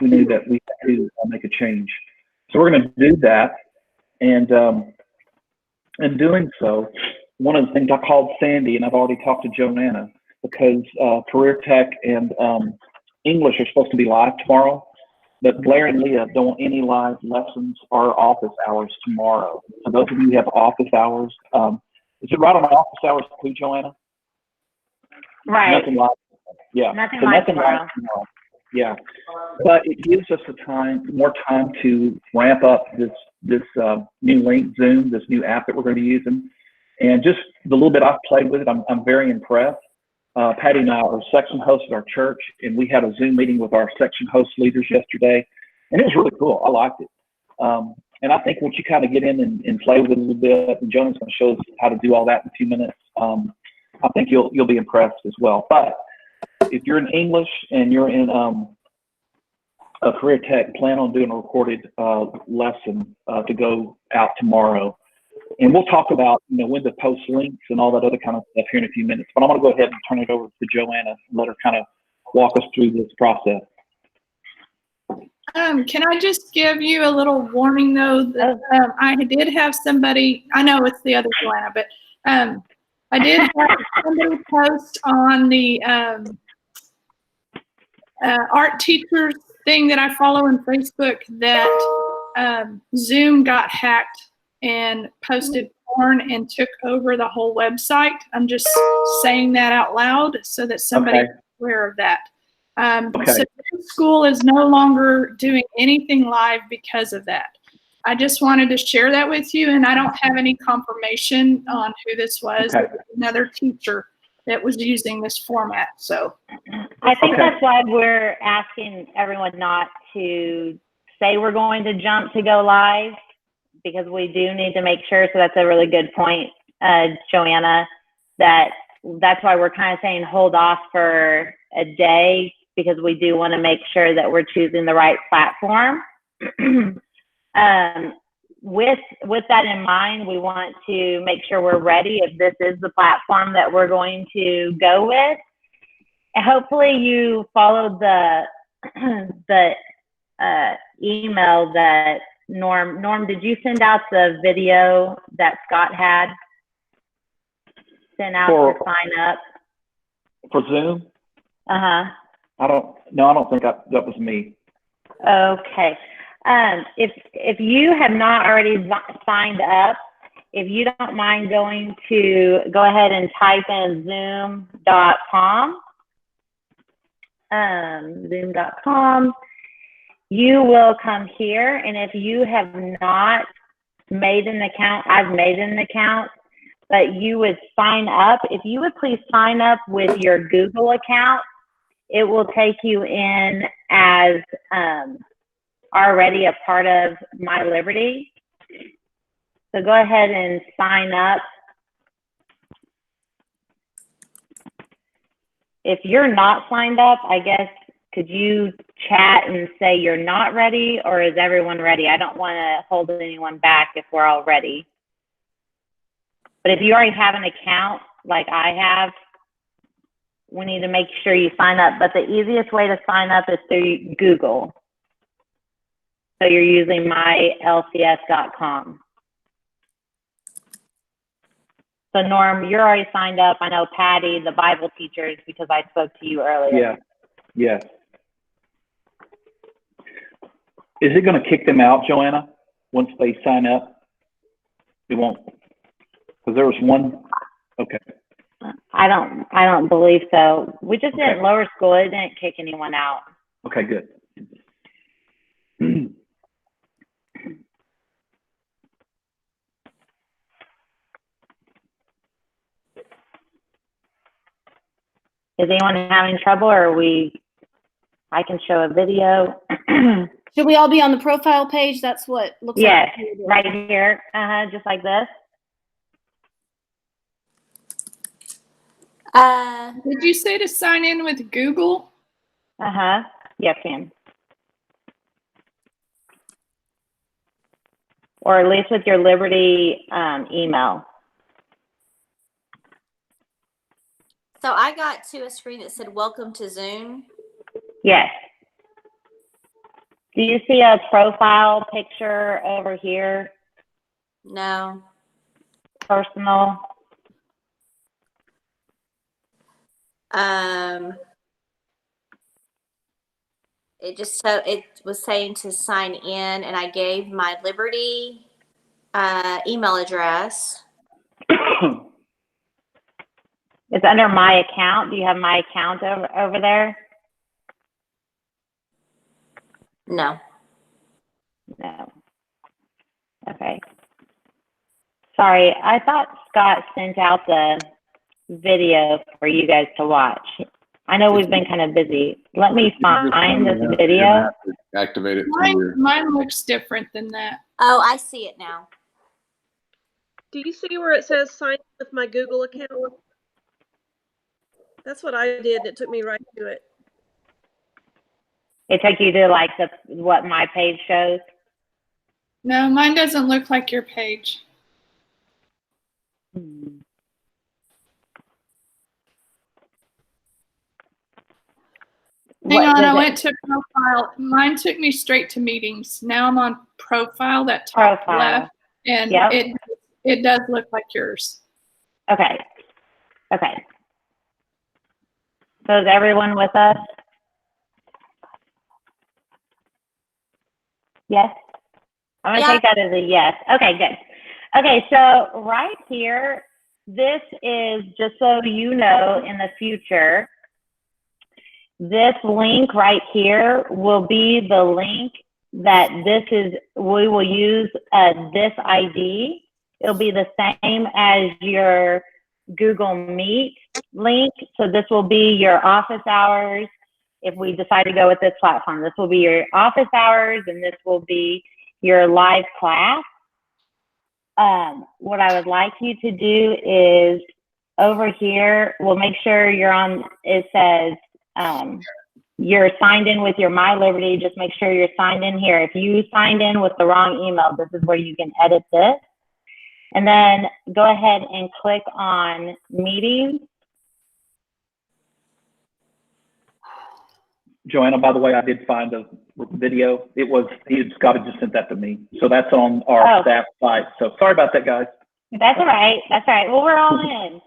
we knew that we had to make a change. So we're going to do that, and in doing so, one of the things I called Sandy, and I've already talked to Joanna, because Career Tech and English are supposed to be live tomorrow, but Blair and Leah don't want any live lessons or office hours tomorrow. So those of you who have office hours, is it right on my office hours too, Joanna? Right. Nothing live. Yeah. Nothing so live nothing tomorrow. live tomorrow. Yeah. But it gives us more time to ramp up this new Link Zoom, this new app that we're going to be using. And just the little bit I've played with it, I'm very impressed. Patty and I are section hosts at our church, and we had a Zoom meeting with our section host leaders yesterday, and it was really cool. I liked it. And I think once you kind of get in and play with it a little bit, and Jonah's going to show us how to do all that in a few minutes, I think you'll be impressed as well. But if you're in English and you're in a Career Tech, plan on doing a recorded lesson to go out tomorrow. And we'll talk about, when to post links and all that other kind of stuff here in a few minutes. But I'm going to go ahead and turn it over to Joanna and let her kind of walk us through this process. Can I just give you a little warning, though, that I did have somebody, I know it's the other Joanna, but I did have somebody post on the art teachers thing that I follow on Facebook that Zoom got hacked and posted porn and took over the whole website. I'm just saying that out loud so that somebody's aware of that. So school is no longer doing anything live because of that. I just wanted to share that with you, and I don't have any confirmation on who this was. It was another teacher that was using this format. So I think that's why we're asking everyone not to say we're going to jump to go live, because we do need to make sure. So that's a really good point, Joanna, that's why we're kind of saying hold off for a day, because we do want to make sure that we're choosing the right platform. With that in mind, we want to make sure we're ready if this is the platform that we're going to go with. And hopefully you followed the email that Norm, did you send out the video that Scott had sent out to sign up? For Zoom? Uh-huh. I don't think that was me. Okay. If you have not already signed up, if you don't mind go ahead and type in zoom.com, zoom.com, you will come here. And if you have not made an account, I've made an account, but you would sign up. If you would please sign up with your Google account, it will take you in as already a part of My Liberty. So go ahead and sign up. If you're not signed up, I guess, could you chat and say you're not ready, or is everyone ready? I don't want to hold anyone back if we're all ready. But if you already have an account like I have, we need to make sure you sign up. But the easiest way to sign up is through Google. So you're using mylcs.com. So Norm, you're already signed up. I know Patty, the Bible teachers, because I spoke to you earlier. Yeah. Is it going to kick them out, Joanna, once they sign up? It won't, because there was one. Okay. I don't believe so. We just didn't lower school. It didn't kick anyone out. Okay, good. Is anyone having trouble, or I can show a video. Should we all be on the profile page? That's what looks like. Yes, right here, just like this. Did you say to sign in with Google? Yes, ma'am. Or at least with your Liberty email. So I got to a screen that said, welcome to Zoom. Yes. Do you see a profile picture over here? No. Personal? It was saying to sign in, and I gave my Liberty email address. It's under my account. Do you have my account over there? No. No. Okay. Sorry, I thought Scott sent out the video for you guys to watch. I know we've been kind of busy. Let me find this video. Activate it through your. Mine looks different than that. Oh, I see it now. Do you see where it says sign in with my Google account? That's what I did. It took me right to it. It took you to like what my page shows. No, mine doesn't look like your page. Hang on, I went to profile. Mine took me straight to meetings. Now I'm on profile, that top left, and Yep. it does look like yours. Okay. Okay. So is everyone with us? Yes? I'm going to take that as a yes. Okay, good. Okay, so right here, this is, just so you know, in the future, this link right here will be the link that we will use this ID. It'll be the same as your Google Meet link. So this will be your office hours. If we decide to go with this platform, this will be your office hours and this will be your live class. What I would like you to do is over here, we'll make sure you're on, it says, you're signed in with your My Liberty. Just make sure you're signed in here. If you signed in with the wrong email, this is where you can edit this. And then go ahead and click on meetings. Joanna, by the way, I did find a video. Scott had just sent that to me. So that's on our staff site. So sorry about that, guys. That's all right. That's all right. Well, we're all in.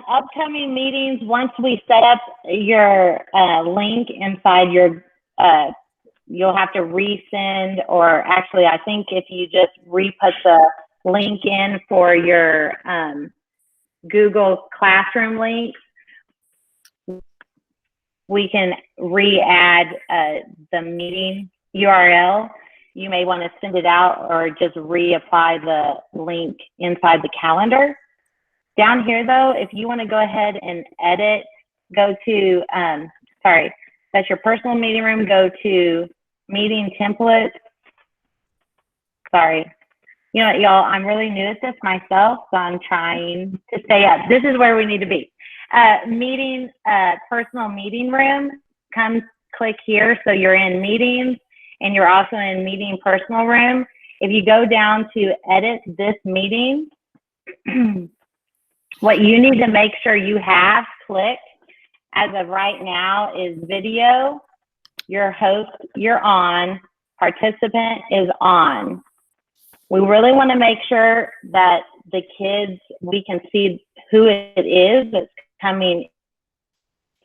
Upcoming meetings, once we set up your link inside your, you'll have to resend, or actually, I think if you just re-put the link in for your Google Classroom link, we can re-add the meeting URL. You may want to send it out or just reapply the link inside the calendar. Down here, though, if you want to go ahead and edit, go to, that's your personal meeting room, go to meeting templates. Sorry. You know what, y'all, I'm really new at this myself, so I'm trying to stay up. This is where we need to be. Personal meeting room, come click here. So you're in meetings and you're also in meeting personal room. If you go down to edit this meeting, what you need to make sure you have clicked as of right now is video, your host, you're on, participant is on. We really want to make sure that the kids, we can see who it is that's coming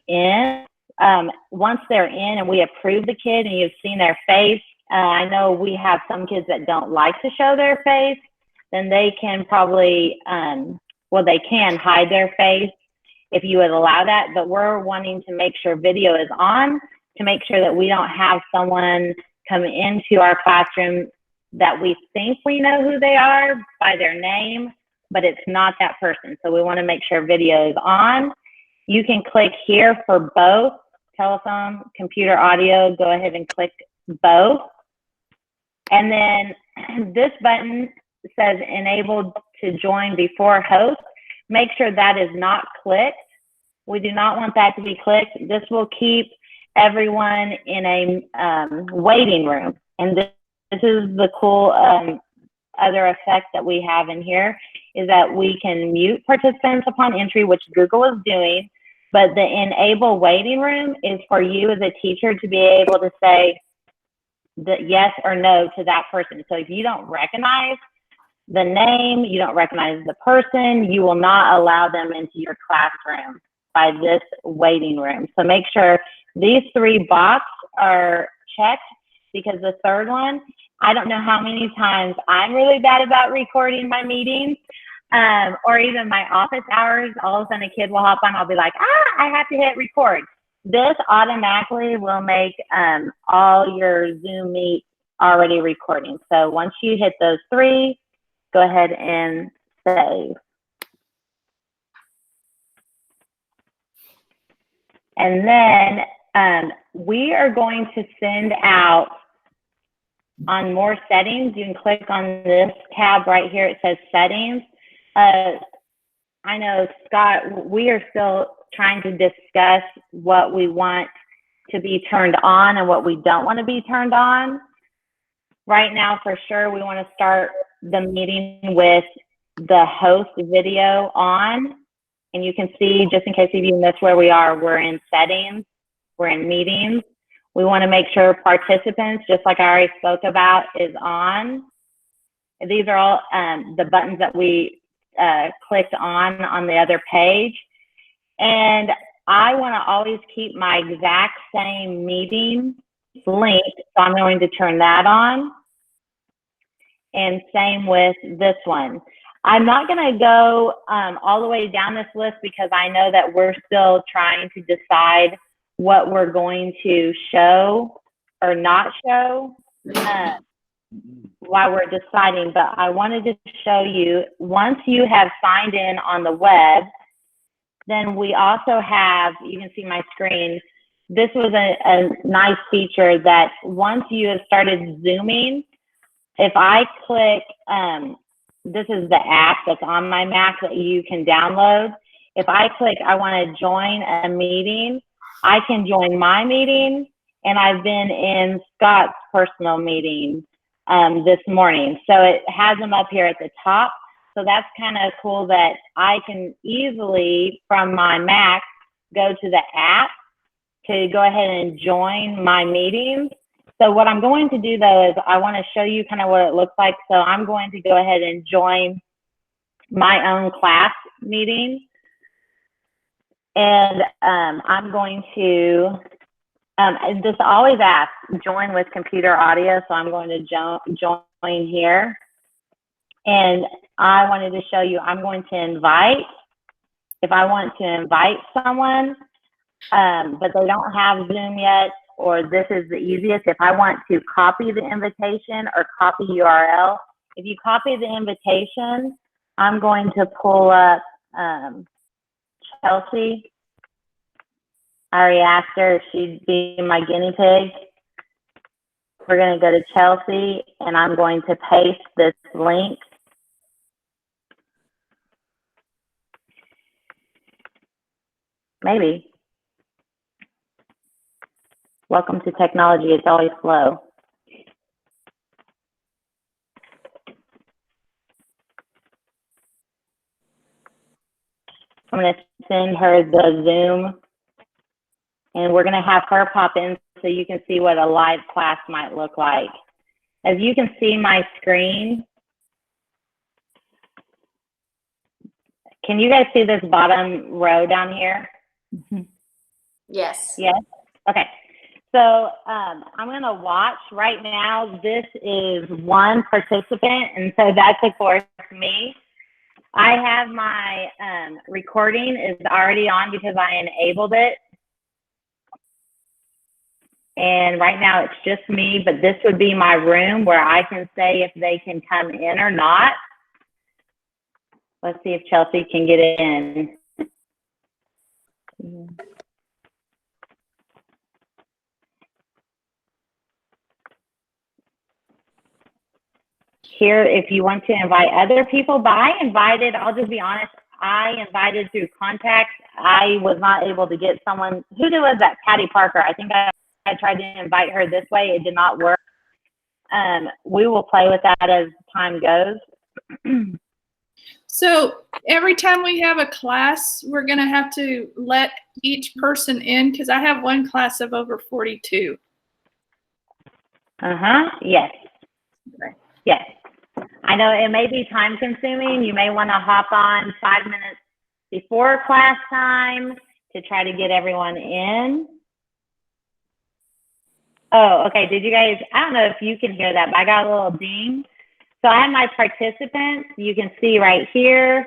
in. Once they're in and we approve the kid and you've seen their face, I know we have some kids that don't like to show their face, then they can probably, they can hide their face if you would allow that, but we're wanting to make sure video is on to make sure that we don't have someone come into our classroom that we think we know who they are by their name, but it's not that person. So we want to make sure video is on. You can click here for both, telephone, computer, audio, go ahead and click both. And then this button says enabled to join before host. Make sure that is not clicked. We do not want that to be clicked. This will keep everyone in a waiting room. And this is the cool other effect that we have in here is that we can mute participants upon entry, which Google is doing, but the enable waiting room is for you as a teacher to be able to say, the yes or no to that person. So if you don't recognize the name, you don't recognize the person, you will not allow them into your classroom by this waiting room. So make sure these 3 boxes are checked, because the third one, I don't know how many times I'm really bad about recording my meetings, or even my office hours. All of a sudden a kid will hop on, I'll be like, I have to hit record. This automatically will make all your Zoom Meet already recording. So once you hit those 3, go ahead and save. And then we are going to send out on more settings. You can click on this tab right here. It says settings. I know, Scott, we are still trying to discuss what we want to be turned on and what we don't want to be turned on. Right now, for sure, we want to start the meeting with the host video on. And you can see, just in case you missed where we are, we're in settings, we're in meetings. We want to make sure participants, just like I already spoke about, is on. These are all the buttons that we clicked on the other page. And I want to always keep my exact same meeting linked, so I'm going to turn that on. And same with this one. I'm not going to go all the way down this list, because I know that we're still trying to decide what we're going to show or not show while we're deciding. But I wanted to show you, once you have signed in on the web, then we also have, you can see my screen, this was a nice feature that once you have started Zooming, if I click, this is the app that's on my Mac that you can download. If I click, I want to join a meeting, I can join my meeting, and I've been in Scott's personal meeting this morning. So it has them up here at the top. So that's kind of cool that I can easily, from my Mac, go to the app to go ahead and join my meetings. So what I'm going to do, though, is I want to show you kind of what it looks like. So I'm going to go ahead and join my own class meeting. And I'm going to, this always asks, join with computer audio. So I'm going to join here. And I wanted to show you, I'm going to invite, if I want to invite someone, but they don't have Zoom yet, or this is the easiest, if I want to copy the invitation or copy URL, if you copy the invitation, I'm going to pull up Chelsea. I already asked her if she'd be my guinea pig. We're going to go to Chelsea, and I'm going to paste this link. Maybe. Welcome to technology. It's always slow. I'm going to send her the Zoom, and we're going to have her pop in so you can see what a live class might look like. As you can see my screen, can you guys see this bottom row down here? Yes. Yes? Okay. So I'm going to watch right now. This is one participant, and so that's, of course, me. I have my recording is already on because I enabled it. And right now it's just me, but this would be my room where I can say if they can come in or not. Let's see if Chelsea can get in. Here, if you want to invite other people, but I invited, I'll just be honest, I invited through contacts. I was not able to get someone, who was that? Patty Parker. I think I tried to invite her this way. It did not work. We will play with that as time goes. So every time we have a class, we're going to have to let each person in, because I have one class of over 42. Yes. Okay. Yes. I know it may be time consuming. You may want to hop on 5 minutes before class time to try to get everyone in. Oh, okay. Did you guys, I don't know if you can hear that, but I got a little ding. So I have my participants, you can see right here,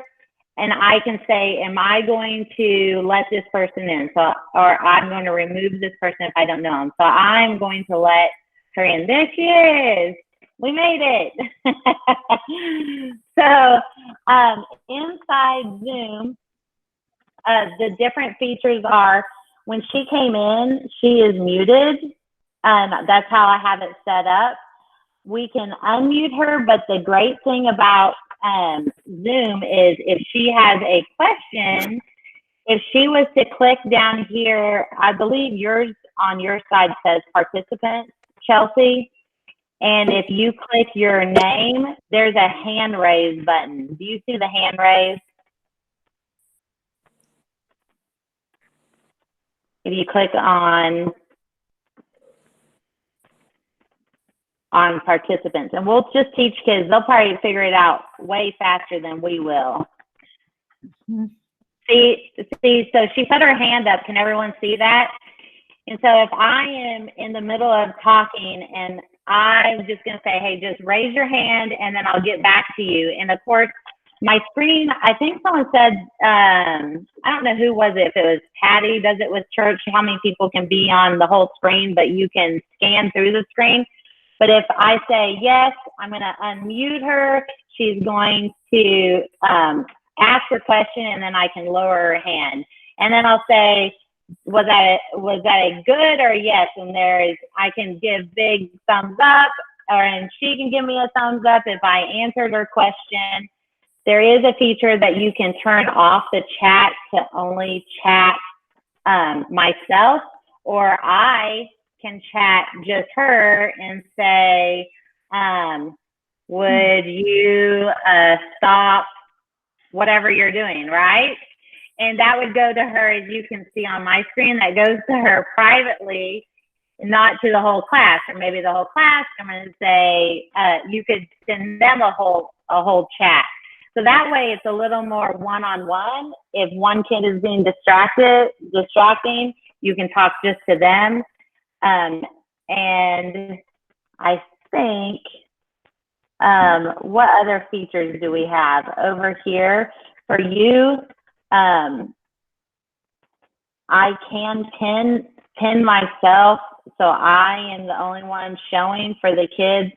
and I can say, am I going to let this person in? So, or I'm going to remove this person if I don't know them. So I'm going to let her in. There she is. We made it. So inside Zoom, the different features are when she came in, she is muted. That's how I have it set up. We can unmute her, but the great thing about Zoom is if she has a question, if she was to click down here, I believe yours on your side says participant, Chelsea. And if you click your name, there's a hand raise button. Do you see the hand raise? If you click on participants, and we'll just teach kids, they'll probably figure it out way faster than we will. See, so she put her hand up. Can everyone see that? And so if I am in the middle of talking and I'm just going to say, hey, just raise your hand and then I'll get back to you. And of course, my screen, I think someone said, I don't know who was it, if it was Patty does it with church, how many people can be on the whole screen, but you can scan through the screen. But if I say yes, I'm going to unmute her. She's going to ask her question, and then I can lower her hand. And then I'll say, was that a good or yes? And I can give big thumbs up, and she can give me a thumbs up if I answered her question. There is a feature that you can turn off the chat to only chat myself, or I can chat just her and say, would you stop whatever you're doing, right? And that would go to her, as you can see on my screen, that goes to her privately, not to the whole class, or maybe the whole class. I'm going to say, you could send them a whole chat. So that way it's a little more one-on-one. If one kid is being distracting, you can talk just to them. And I think, what other features do we have over here for you? I can pin myself, so I am the only one showing for the kids.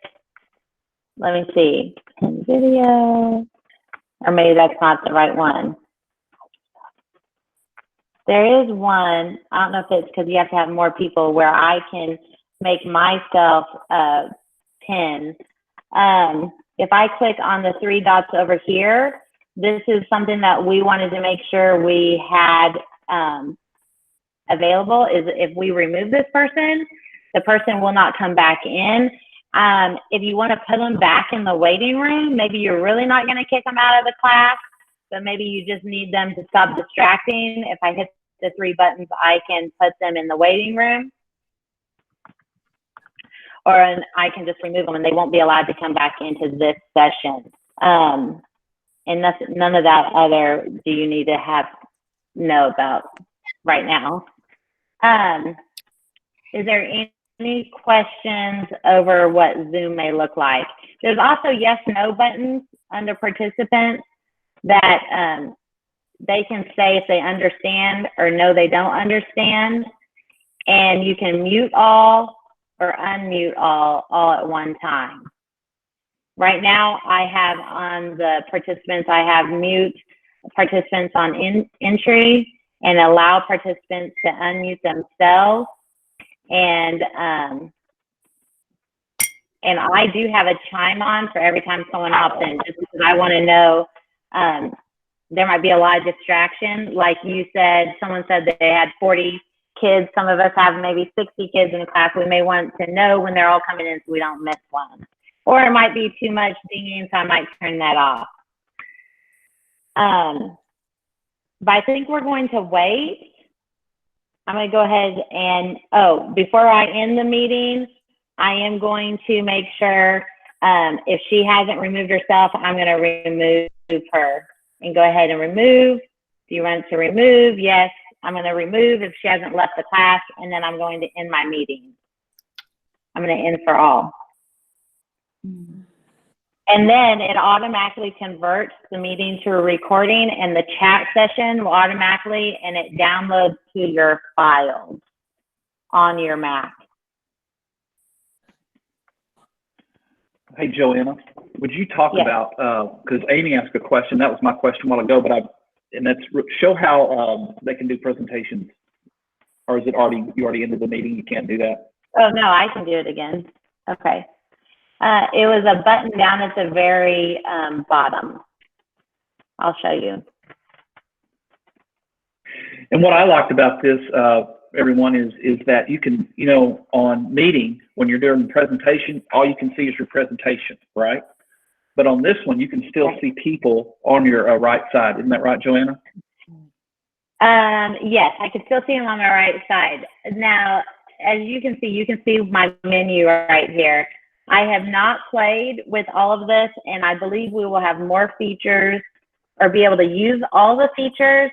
Let me see, pin video, or maybe that's not the right one. There is one, I don't know if it's because you have to have more people, where I can make myself pin. If I click on the 3 dots over here, this is something that we wanted to make sure we had available, is if we remove this person, the person will not come back in. If you want to put them back in the waiting room, maybe you're really not going to kick them out of the class, but maybe you just need them to stop distracting. If I hit the 3 buttons, I can put them in the waiting room. Or I can just remove them and they won't be allowed to come back into this session. And none of that other do you need to know about right now. Is there any questions over what Zoom may look like? There's also yes, no buttons under participants that they can say if they understand or no, they don't understand. And you can mute all or unmute all at one time. Right now, I have on the participants, I have mute participants on entry and allow participants to unmute themselves. And I do have a chime on for every time someone hops in, just because I want to know, there might be a lot of distraction. Like you said, someone said that they had 40 kids. Some of us have maybe 60 kids in the class. We may want to know when they're all coming in so we don't miss one. Or it might be too much dinging, so I might turn that off. But I think we're going to wait. I'm going to go ahead and, before I end the meeting, I am going to make sure, if she hasn't removed herself, I'm going to remove her and go ahead and remove. Do you want to remove? Yes, I'm going to remove if she hasn't left the class, and then I'm going to end my meeting. I'm going to end for all. And then it automatically converts the meeting to a recording, and the chat session will automatically, and it downloads to your files on your Mac. Hey, Joanna, would you talk Yes. about, because Amy asked a question, that was my question a while ago, and that's show how they can do presentations. Or is it you already ended the meeting, you can't do that? Oh, no, I can do it again. Okay. It was a button down at the very bottom. I'll show you. And what I liked about this, everyone, is that you can, on meeting, when you're doing the presentation, all you can see is your presentation, right? But on this one, you can still see people on your right side. Isn't that right, Joanna? Yes, I can still see them on my right side. Now, as you can see my menu right here. I have not played with all of this, and I believe we will have more features or be able to use all the features.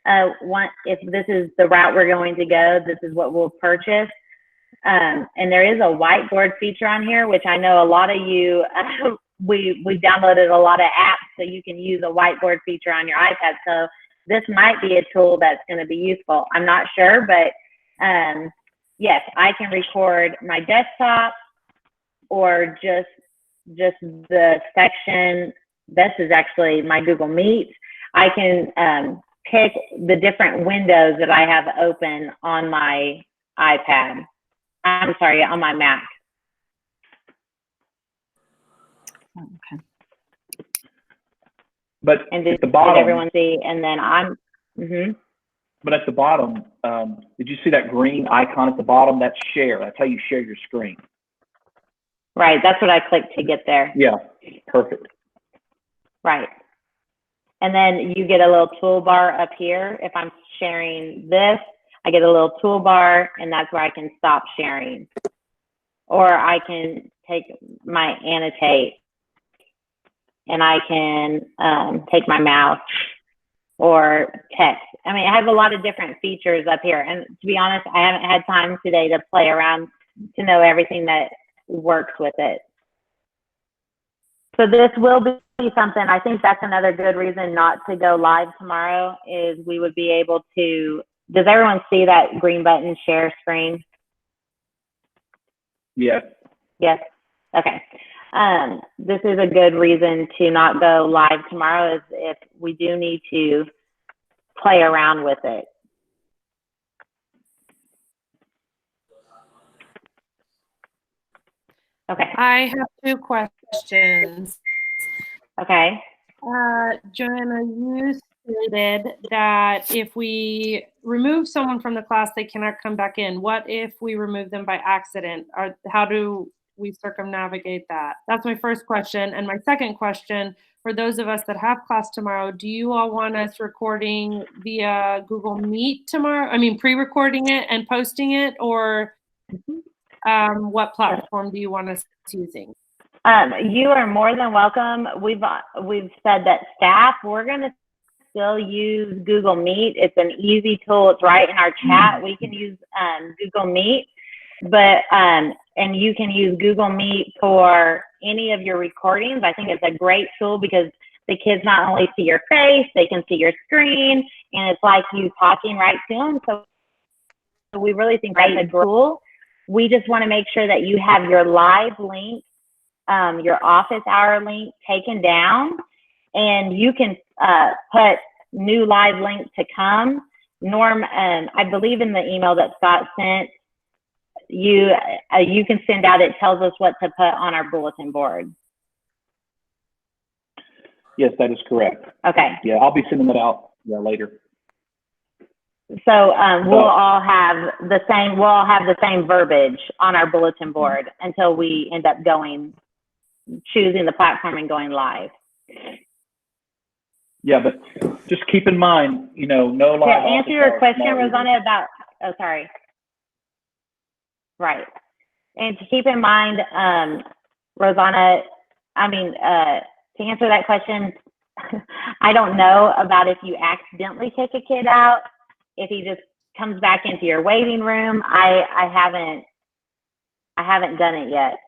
If this is the route we're going to go, this is what we'll purchase. And there is a whiteboard feature on here, which I know a lot of you, we downloaded a lot of apps so you can use a whiteboard feature on your iPad. So this might be a tool that's going to be useful. I'm not sure, but yes, I can record my desktop or just the section. This is actually my Google Meet. I can pick the different windows that I have open on my iPad. I'm sorry, on my Mac. Okay. But And at the did bottom, everyone see? And then I'm, but at the bottom, did you see that green icon at the bottom? That's share. That's how you share your screen. right, that's what I clicked to get there. Yeah, perfect. Right. And then you get a little toolbar up here. If I'm sharing this, I get a little toolbar, and that's where I can stop sharing. Or I can take my annotate, and I can take my mouse or text. I mean, I have a lot of different features up here. And to be honest, I haven't had time today to play around to know everything that works with it. So this will be something, I think that's another good reason not to go live tomorrow, is we would be able to, does everyone see that green button, share screen? Yeah. Yes. Okay. This is a good reason to not go live tomorrow, is if we do need to play around with it. Okay. I have two questions. Okay. Joanna, you stated that if we remove someone from the class, they cannot come back in. What if we remove them by accident? How do we circumnavigate that? That's my first question. And my second question, for those of us that have class tomorrow, do you all want us recording via Google Meet tomorrow? I mean, pre-recording it and posting it, or what platform do you want us using? You are more than welcome. We've said that staff, we're going to still use Google Meet. It's an easy tool. It's right in our chat. We can use Google Meet, but and you can use Google Meet for any of your recordings. I think it's a great tool because the kids not only see your face, they can see your screen, and it's like you talking right to them. So we really think that's a great tool. We just want to make sure that you have your live link, your office hour link taken down, and you can put new live link to come. Norm, I believe in the email that Scott sent, you can send out, it tells us what to put on our bulletin board. Yes, that is correct. Okay. Yeah, I'll be sending that out later. So we'll all have the same verbiage on our bulletin board until we end up choosing the platform and going live. Yeah, but just keep in mind, no live. To answer your question, Rosanna, about, oh, sorry. Right. And to keep in mind, Rosanna, to answer that question, I don't know about if you accidentally kick a kid out, if he just comes back into your waiting room. I haven't done it yet.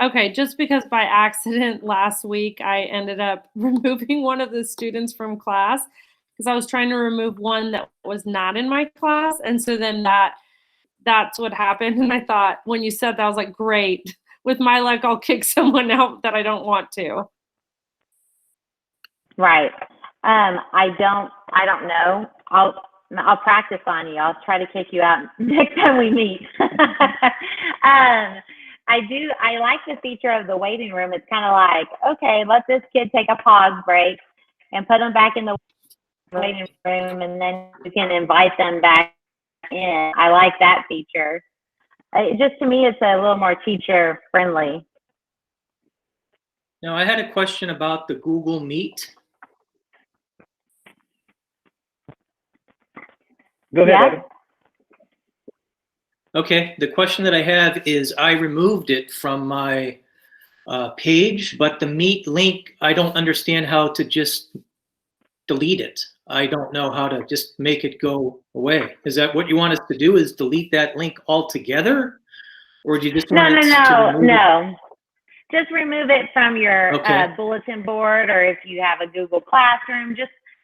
Okay, just because by accident last week I ended up removing one of the students from class because I was trying to remove one that was not in my class. And so then that's what happened. And I thought when you said that, I was like, great. With my luck, I'll kick someone out that I don't want to. Right. I don't know. I'll practice on you. I'll try to kick you out next time we meet. I like the feature of the waiting room. It's kind of like, okay, let this kid take a pause break and put them back in the waiting room, and then you can invite them back in. I like that feature. Just to me, it's a little more teacher friendly. Now, I had a question about the Google Meet. Go ahead, Yeah. Evan. Okay, the question that I have is I removed it from my page, but the Meet link, I don't understand how to just delete it. I don't know how to just make it go away. Is that what you want us to do, is delete that link altogether? Or do you just want us to remove it? No. Just remove it from your Okay. bulletin board, or if you have a Google Classroom,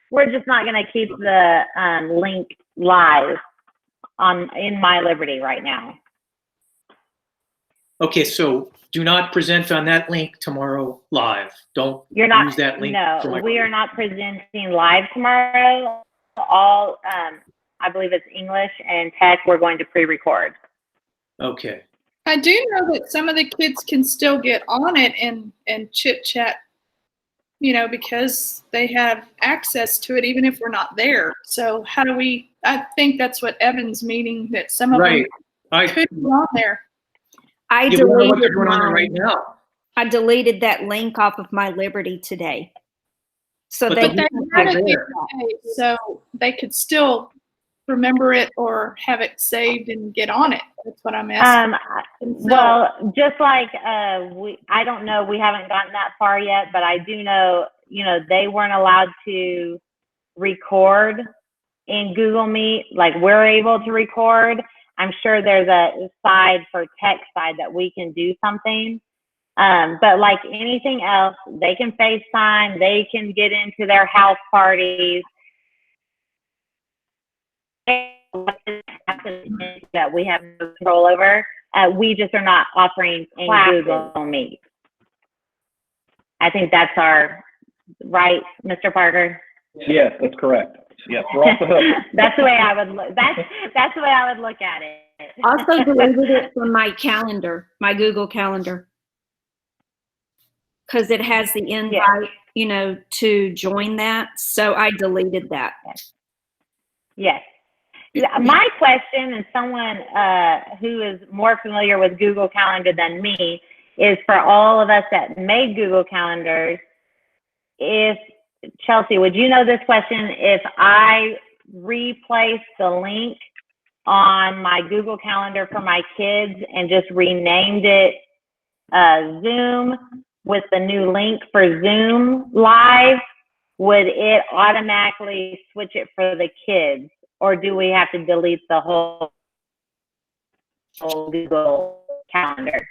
we're just not going to keep the link live in My Liberty right now. Okay, so do not present on that link tomorrow live. Don't You're not. use that link. No, for my we are not presenting live tomorrow. All I believe it's English and tech. We're going to pre-record. Okay. I do know that some of the kids can still get on it and chit chat, because they have access to it even if we're not there. So how do we? I think that's what Evan's meaning, that some of Right. them could be on there. I You don't know what they're deleted doing on there right mine. now. I deleted that link off of My Liberty today. So But they the They link had is it the there. other day, so they could still remember it or have it saved and get on it. That's what I'm asking. Well, just like I don't know, we haven't gotten that far yet, but I do know, they weren't allowed to record in Google Meet like we're able to record. I'm sure there's a side for tech side that we can do something. But like anything else, they can FaceTime, they can get into their house parties. That we have no control over. We just are not offering in Google Meet. I think that's right, Mr. Parker. Yes, that's correct. Yes, we're off the hook. That's the way I would look. That's the way I would look at it. also deleted it from my calendar, my Google Calendar, because it has the invite, to join that. So I deleted that. Yes. My question, and someone who is more familiar with Google Calendar than me, is for all of us that made Google Calendars, Chelsea, would you know this question? If I replaced the link on my Google Calendar for my kids and just renamed it Zoom with the new link for Zoom Live, would it automatically switch it for the kids? Or do we have to delete the whole Google Calendar?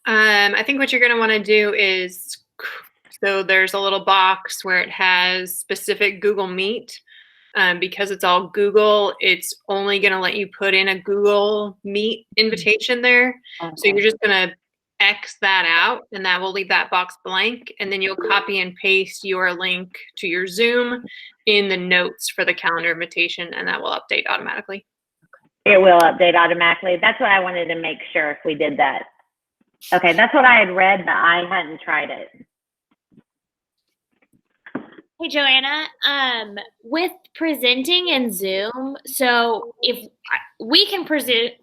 I think what you're going to want to do is, so there's a little box where it has specific Google Meet. Because it's all Google, it's only going to let you put in a Google Meet invitation there. Okay. So you're just going to X that out, and that will leave that box blank. And then you'll copy and paste your link to your Zoom in the notes for the calendar invitation, and that will update automatically. It will update automatically. That's what I wanted to make sure if we did that. Okay, that's what I had read, but I hadn't tried it. Hey, Joanna, with presenting in Zoom, so if we can present,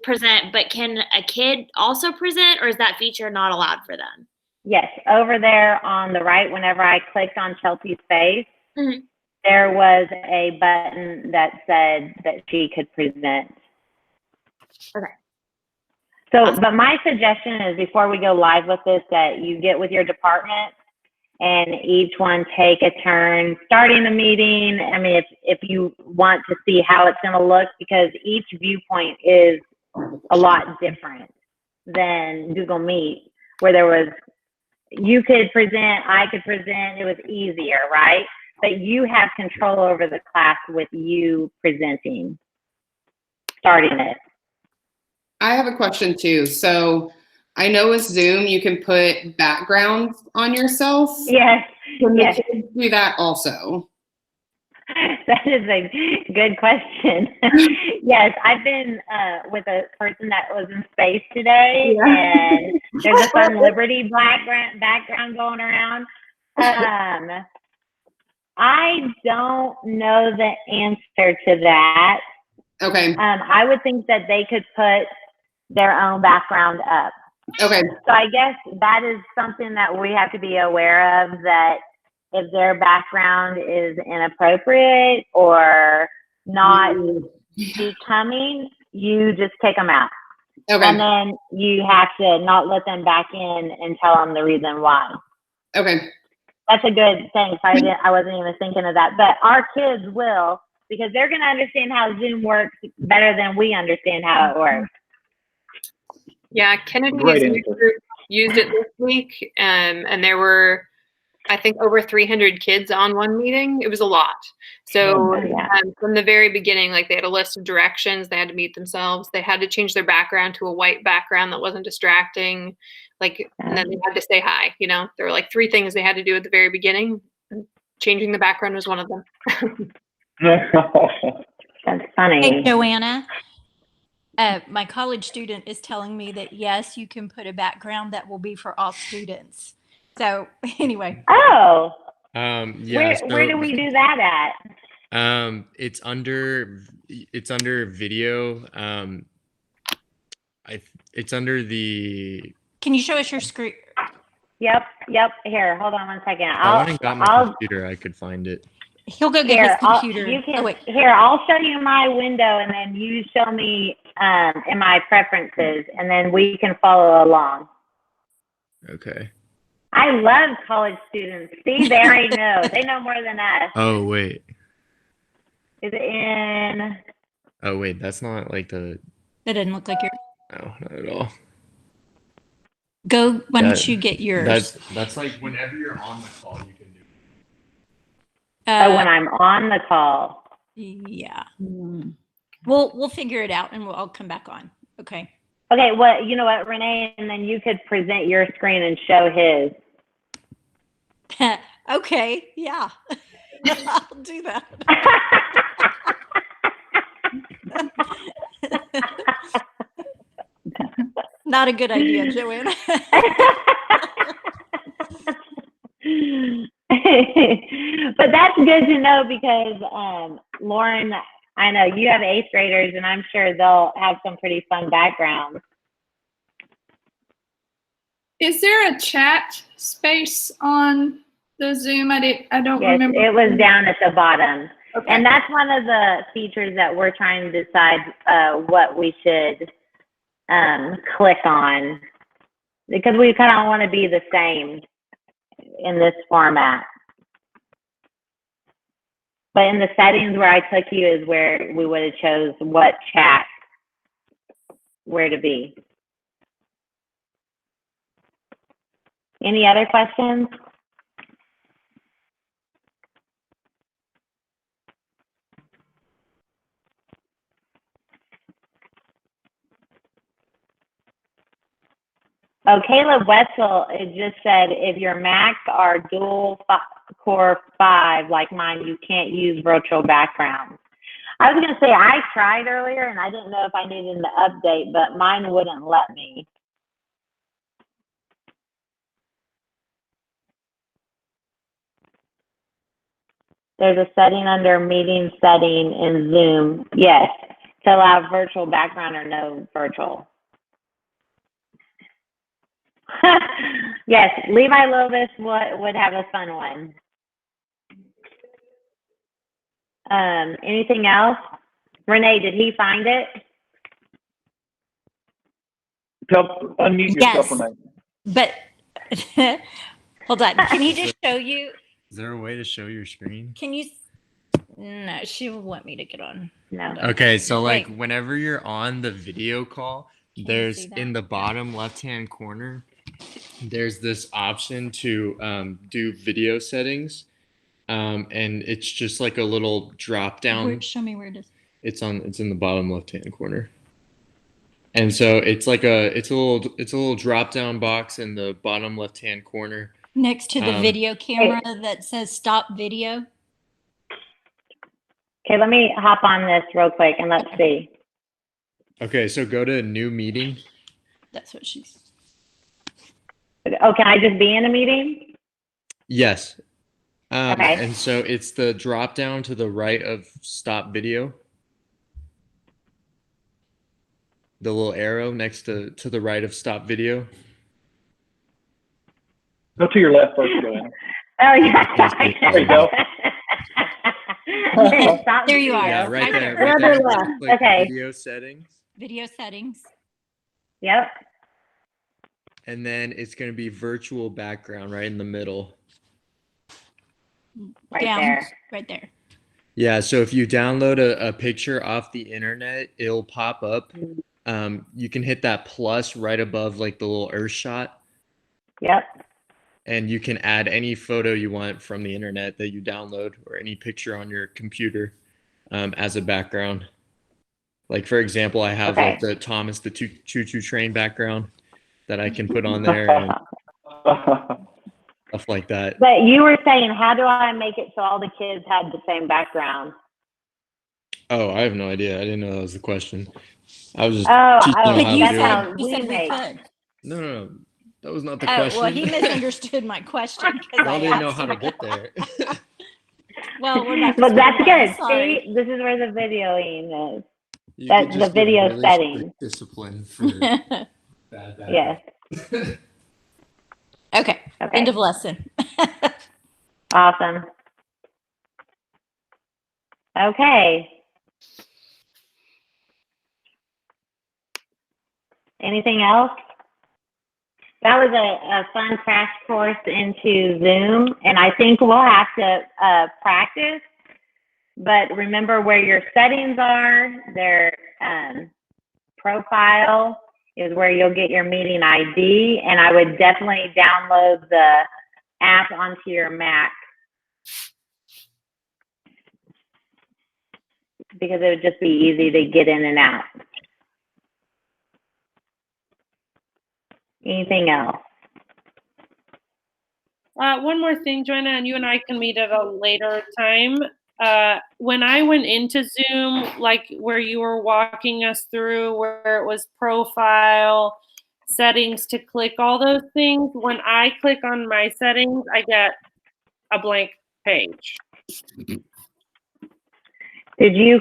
but can a kid also present, or is that feature not allowed for them? Yes, over there on the right, whenever I clicked on Chelsea's face, Mm-hmm. there was a button that said that she could present. Okay. So, but my suggestion is before we go live with this, that you get with your department and each one take a turn starting the meeting. I mean, if you want to see how it's going to look, because each viewpoint is a lot different than Google Meet, where you could present, I could present, it was easier, right? But you have control over the class with you presenting, starting it. I have a question too. So I know with Zoom, you can put backgrounds on yourself. Yes. Can Yes. the kids do that also? That is a good question. Yes, I've been with a person that was in space today, and there's a Fun Liberty background going around. I don't know the answer to that. Okay. I would think that they could put their own background up. Okay. So I guess that is something that we have to be aware of, that if their background is inappropriate or not becoming, you just take them out. Okay. And then you have to not let them back in and tell them the reason why. Okay. That's a good thing. I wasn't even thinking of that. But our kids will, because they're going to understand how Zoom works better than we understand how it works. Yeah, Kennedy's Great youth answer. group used it this week, and there were, I think, over 300 kids on one meeting. It was a lot. So from the very beginning, like they had a list of directions. They had to mute themselves. They had to change their background to a white background that wasn't distracting. And then they had to say hi. You know, there were like 3 things they had to do at the very beginning. And changing the background was one of them. That's funny. Hey, Joanna. My college student is telling me that yes, you can put a background that will be for all students. So anyway. Oh. Yeah. Where do we do that at? It's under video. It's under the. Can you show us your screen? Yep. Here, hold on one second. I went and got my computer. I could find it. He'll go get his computer. Here, I'll show you my window, and then you show me in my preferences, and then we can follow along. Okay. I love college students. See, they already know. They know more than us. Oh, wait. Is it in? Oh, wait. That's not like the. That doesn't look like your. No, not at all. Go, why don't you get yours? That's like whenever you're on the call, you can do. When I'm on the call. Yeah. We'll figure it out and I'll come back on. Okay. Okay. Well, you know what, Renee, and then you could present your screen and show his. Okay. Yeah. I'll do that. Not a good idea, Joanna. But that's good to know, because Lauren, I know you have 8th graders, and I'm sure they'll have some pretty fun backgrounds. Is there a chat space on the Zoom? I don't remember. It was down at the bottom. Okay. And that's one of the features that we're trying to decide what we should click on, because we kind of want to be the same in this format. But in the settings where I took you is where we would have chose what chat, where to be. Any other questions? Oh, Caleb Wetzel, it just said, if your Macs are dual core 5 like mine, you can't use virtual backgrounds. I was going to say, I tried earlier and I didn't know if I needed an update, but mine wouldn't let me. There's a setting under meeting setting in Zoom. Yes, to allow virtual background or no virtual. Yes, Levi Lovis would have a fun one. Anything else? Renee, did he find it? Unmute yourself, Yes. Renee. But hold on. Can you just show you? Is there a way to show your screen? Can you? No, she won't want me to get on. No. Okay, so like Wait. whenever you're on the video call, you there's see that? in the bottom left-hand corner, there's this option to do video settings. And it's just like a little drop down. Show me where it is. It's in the bottom left-hand corner. And so it's like it's a little drop down box in the bottom left-hand corner. Next to the video camera that says stop video. Okay, let me hop on this real quick and let's see. Okay, so go to new meeting. That's what she's. Oh, can I just be in a meeting? Yes. Okay. And so it's the drop down to the right of stop video. The little arrow next to the right of stop video. Go to your left first, Joanna. Oh, yeah. There you go. Stop There you are. Yeah, right there. Right Right there. there. Left. Click Okay. Video settings. Video settings. Yep. And then it's going to be virtual background right in the middle. Right Down. there. Right there. Yeah, so if you download a picture off the internet, it'll pop up. You can hit that plus right above like the little Earth shot. Yep. And you can add any photo you want from the internet that you download or any picture on your computer as a background. Like, for example, I have like the Thomas the Choo-Choo Train background that I can put on there and stuff like that. But you were saying, how do I make it so all the kids had the same background? Oh, I have no idea. I didn't know that was the question. I was just Oh, teaching you them how to do it. said You said we remake. could. No. That was not the Oh, question. well, he misunderstood my question. I didn't know how to get there. Well, we're not. But that's good. Sorry. See, this is where the videoing is. You That's could the just get video really settings. strict discipline for bad. Yes. Okay. Okay. End of lesson. Awesome. Okay. Anything else? That was a fun crash course into Zoom, and I think we'll have to practice. But remember where your settings are. Their profile is where you'll get your meeting ID, and I would definitely download the app onto your Mac because it would just be easy to get in and out. Anything else? One more thing, Joanna, and you and I can meet at a later time. When I went into Zoom, like where you were walking us through, where it was profile, settings to click, all those things, when I click on my settings, I get a blank page. Did you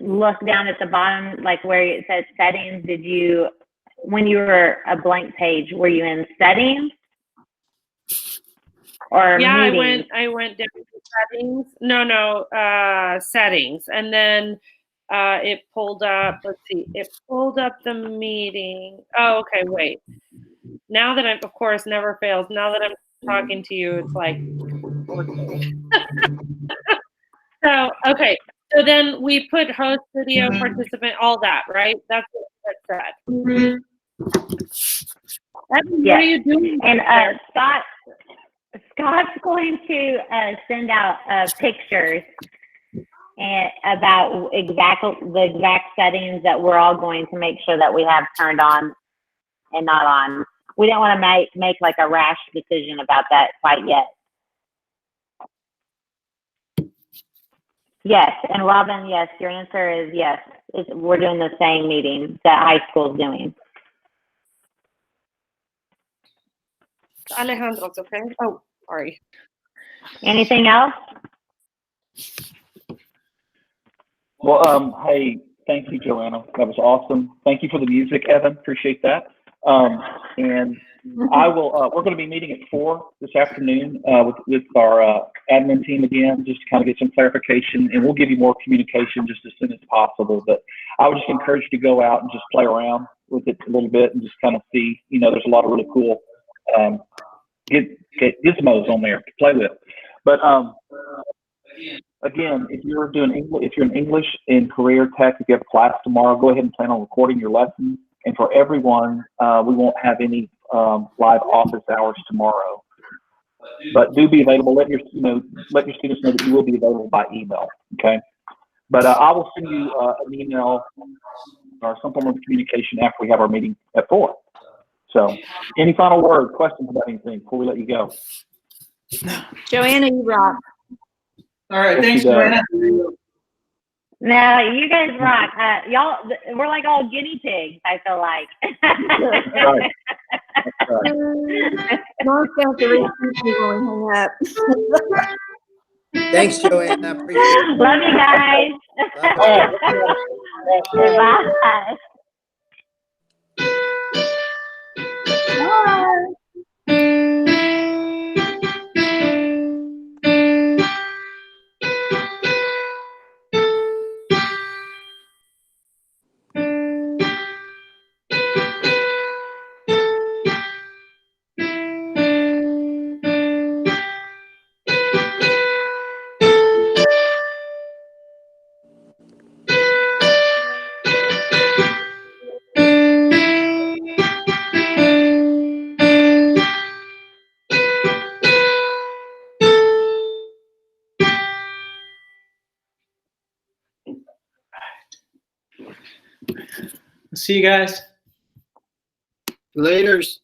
look down at the bottom, like where it says settings? Did you, when you were a blank page, were you in settings? Or Yeah, meetings? I went down to settings. No, settings. And then it pulled up, let's see, it pulled up the meeting. Oh, okay, wait. Now that I'm, of course, never fails. Now that I'm talking to you, it's like, so, okay. So then we put host, video, participant, all that, right? That's what it said. What are you doing? And Scott's going to send out pictures and about the exact settings that we're all going to make sure that we have turned on and not on. We don't want to make like a rash decision about that quite yet. Yes, and Robin, yes, your answer is yes. We're doing the same meeting that high school's doing. Alejandro's okay. Oh, sorry. Anything else? Well, hey, thank you, Joanna. That was awesome. Thank you for the music, Evan. Appreciate that. And I will. We're going to be meeting at 4 this afternoon with our admin team again, just to kind of get some clarification, and we'll give you more communication just as soon as possible. But I would just encourage you to go out and just play around with it a little bit and just kind of see. You know, there's a lot of really cool gizmos on there to play with. But again, if you're in English and career tech, if you have a class tomorrow, go ahead and plan on recording your lessons. And for everyone, we won't have any live office hours tomorrow. But do be available. Let your students know that you will be available by email. Okay. But I will send you an email or some form of communication after we have our meeting at 4. So, any final word, questions about anything before we let you go? Joanna, you rock. All right, Yes, thanks, you do. Joanna. No, you guys rock. Y'all, we're like all guinea pigs, I feel like. Right. Mark's going to read when we hang up. Thanks, Joanna. Appreciate it. Love you guys. Bye. See you guys. Laters.